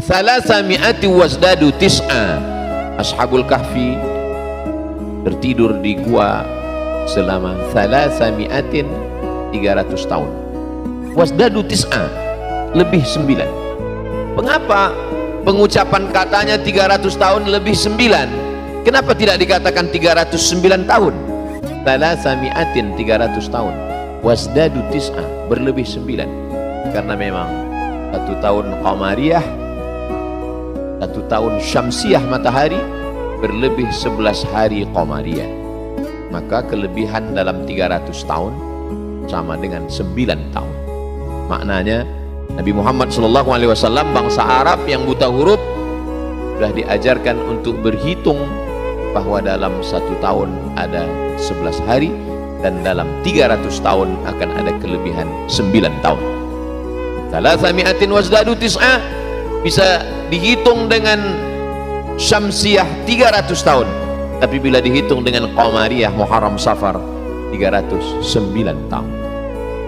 Salasami'ati wasdadu tis'a. Ashabul Kahfi tertidur di gua selama 300 tahun. Wasdadu tis'a, lebih 9. Mengapa pengucapan katanya 300 tahun lebih 9? Kenapa tidak dikatakan 309 tahun? Salasami'atin, 300 tahun. Wasdadu tis'a, berlebih 9. Karena memang 1 tahun qamariyah, 1 tahun syamsiyah matahari berlebih 11 hari qamariyah. Maka kelebihan dalam 300 tahun sama dengan 9 tahun. Maknanya Nabi Muhammad SAW, bangsa Arab yang buta huruf, sudah diajarkan untuk berhitung bahwa dalam 1 tahun ada 11 hari dan dalam 300 tahun akan ada kelebihan 9 tahun. Salasami'atin wasdadu tis'a bisa dihitung dengan syamsiyah 300 tahun, tapi bila dihitung dengan qamariyah Muharram Safar 309 tahun.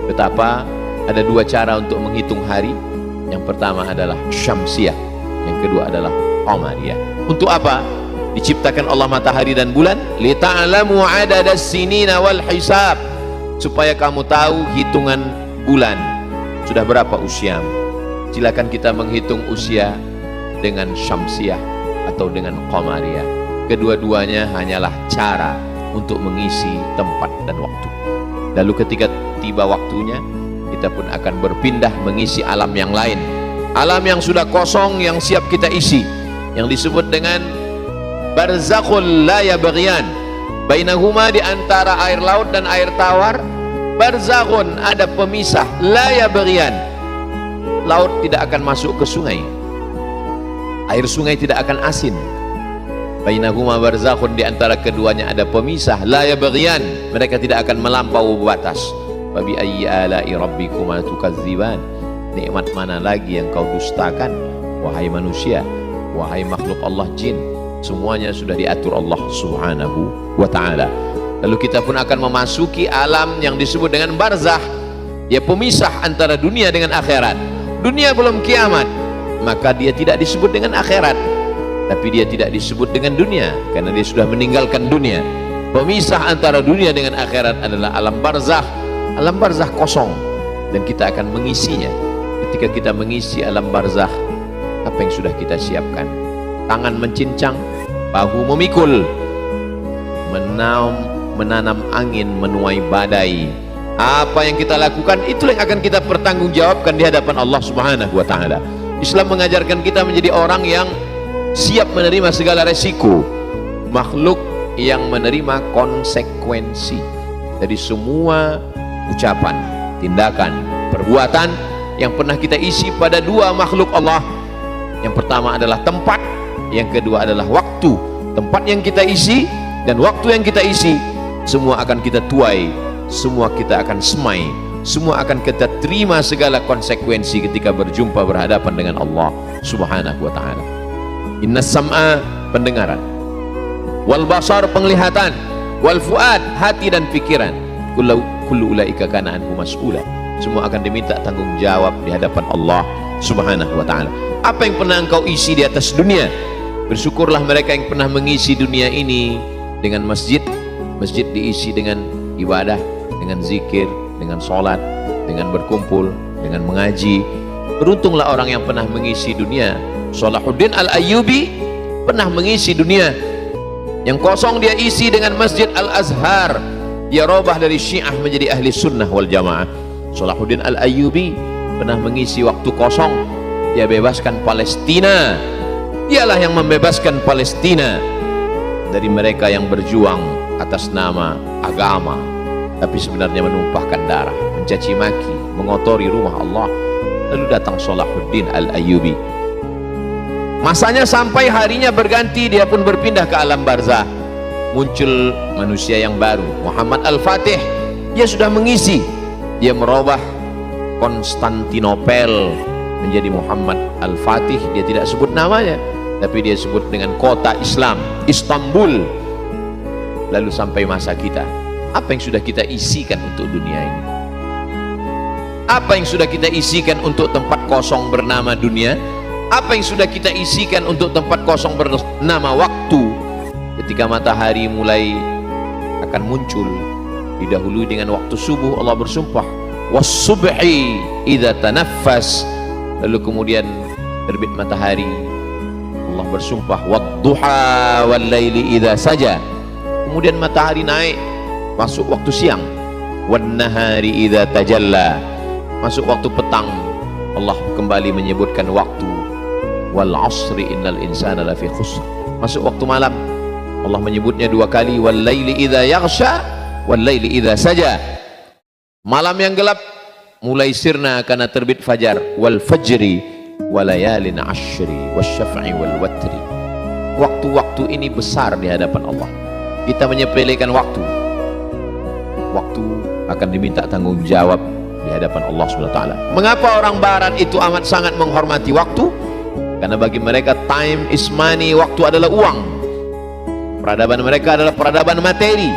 Betapa ada 2 cara untuk menghitung hari. Yang pertama adalah syamsiyah, yang kedua adalah qamariyah. Untuk apa diciptakan Allah matahari dan bulan? Lita'lamu adadas sinina wal hisab, supaya kamu tahu hitungan bulan sudah berapa usia. Silakan kita menghitung usia dengan syamsiyah atau dengan qamariyah. Kedua-duanya hanyalah cara untuk mengisi tempat dan waktu. Lalu ketika tiba waktunya, kita pun akan berpindah mengisi alam yang lain, alam yang sudah kosong, yang siap kita isi, yang disebut dengan barzakhul la yabghiyan. Bainahuma, di antara air laut dan air tawar, barzakhun, ada pemisah, la yabghiyan. Laut tidak akan masuk ke sungai, air sungai tidak akan asin. Bainahuma barzakhun, di antara keduanya ada pemisah, la yabghiyan, mereka tidak akan melampaui batas. Wa bi ayyi ala'i rabbikuma tukadziban, nikmat mana lagi yang kau dustakan wahai manusia, wahai makhluk Allah jin. Semuanya sudah diatur Allah Subhanahu wa ta'ala. Lalu kita pun akan memasuki alam yang disebut dengan barzakh, ya pemisah antara dunia dengan akhirat. Dunia belum kiamat, maka dia tidak disebut dengan akhirat, tapi dia tidak disebut dengan dunia karena dia sudah meninggalkan dunia. Pemisah antara dunia dengan akhirat adalah alam barzakh. Alam barzakh kosong dan kita akan mengisinya. Ketika kita mengisi alam barzakh, apa yang sudah kita siapkan? Tangan mencincang, bahu memikul, menanam angin, menuai badai. Apa yang kita lakukan, itulah yang akan kita pertanggungjawabkan di hadapan Allah Subhanahu wa ta'ala. Islam mengajarkan kita menjadi orang yang siap menerima segala resiko, makhluk yang menerima konsekuensi dari semua ucapan, tindakan, perbuatan yang pernah kita isi pada 2 makhluk Allah. Yang pertama adalah tempat, yang kedua adalah waktu. Tempat yang kita isi dan waktu yang kita isi, semua akan kita tuai, semua kita akan semai, semua akan kita terima segala konsekuensi ketika berjumpa berhadapan dengan Allah Subhanahu wa ta'ala. Inna sam'a, pendengaran, wal basar, penglihatan, wal fuad, hati dan pikiran, kullu ulaika kana anhu mas'ula, semua akan diminta tanggung jawab di hadapan Allah Subhanahu wa ta'ala. Apa yang pernah engkau isi di atas dunia? Bersyukurlah mereka yang pernah mengisi dunia ini dengan masjid. Masjid diisi dengan ibadah, dengan zikir, dengan sholat, dengan berkumpul, dengan mengaji. Beruntunglah orang yang pernah mengisi dunia. Salahuddin Al-Ayyubi pernah mengisi dunia. Yang kosong dia isi dengan Masjid Al-Azhar. Dia robah dari Syiah menjadi ahli sunnah wal jamaah. Salahuddin Al-Ayyubi pernah mengisi waktu kosong, dia bebaskan Palestina. Dialah yang membebaskan Palestina dari mereka yang berjuang atas nama agama, tapi sebenarnya menumpahkan darah, mencaci maki, mengotori rumah Allah. Lalu datang Salahuddin Al-Ayyubi. Masanya sampai harinya berganti, dia pun berpindah ke alam barzakh. Muncul manusia yang baru, Muhammad Al-Fatih. Dia sudah mengisi, dia merubah Konstantinopel menjadi Muhammad Al-Fatih. Dia tidak sebut namanya, tapi dia sebut dengan kota Islam, Istanbul. Lalu sampai masa kita, apa yang sudah kita isikan untuk dunia ini? Apa yang sudah kita isikan untuk tempat kosong bernama dunia? Apa yang sudah kita isikan untuk tempat kosong bernama waktu? Ketika matahari mulai akan muncul, didahului dengan waktu subuh, Allah bersumpah, was-subhi idza tanaffas. Lalu kemudian terbit matahari, Allah bersumpah, wad-duha wal-laili idza saja. Kemudian matahari naik, masuk waktu siang, wan-nahari idza tajalla, masuk waktu petang. Allah kembali menyebutkan waktu, wal asri innal insana lafi khusr, masuk waktu malam. Allah menyebutnya 2 kali, wal laili idza yaghsha wal laili idza saja. Malam yang gelap mulai sirna karena terbit fajar, wal fajri walayalin ashri wasyaf'i wal watri. Waktu-waktu ini besar di hadapan Allah. Kita menyepelekan waktu. Waktu akan diminta tanggung jawab di hadapan Allah SWT. Mengapa orang barat itu amat sangat menghormati waktu? Karena bagi mereka time is money, waktu adalah uang. Peradaban mereka adalah peradaban materi,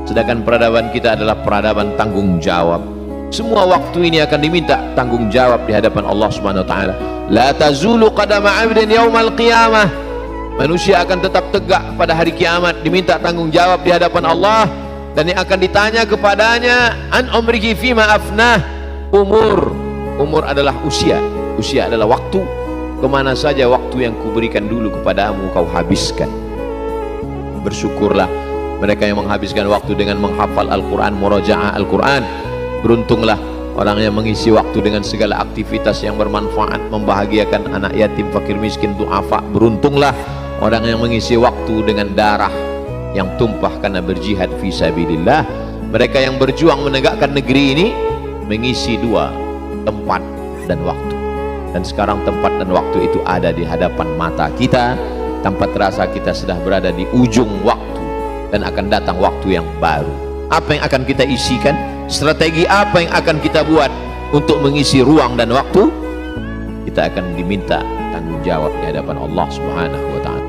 sedangkan peradaban kita adalah peradaban tanggung jawab. Semua waktu ini akan diminta tanggung jawab di hadapan Allah SWT. La tazulu qadama 'abdin yaumal qiyamah. Manusia akan tetap tegak pada hari kiamat, diminta tanggung jawab di hadapan Allah, dan yang akan ditanya kepadanya, an umrihi fima afnah. Umur adalah usia, usia adalah waktu. Kemana saja waktu yang kuberikan dulu kepadamu kau habiskan. Bersyukurlah mereka yang menghabiskan waktu dengan menghafal Al-Quran, murajaah Al-Quran. Beruntunglah orang yang mengisi waktu dengan segala aktivitas yang bermanfaat, membahagiakan anak yatim, fakir miskin, du'afa. Beruntunglah orang yang mengisi waktu dengan darah yang tumpah karena berjihad fi sabilillah. Mereka yang berjuang menegakkan negeri ini mengisi 2, tempat dan waktu. Dan sekarang tempat dan waktu itu ada di hadapan mata kita. Tanpa terasa kita sudah berada di ujung waktu, dan akan datang waktu yang baru. Apa yang akan kita isikan? Strategi apa yang akan kita buat untuk mengisi ruang dan waktu? Kita akan diminta tanggung jawab di hadapan Allah Subhanahu wa ta'ala.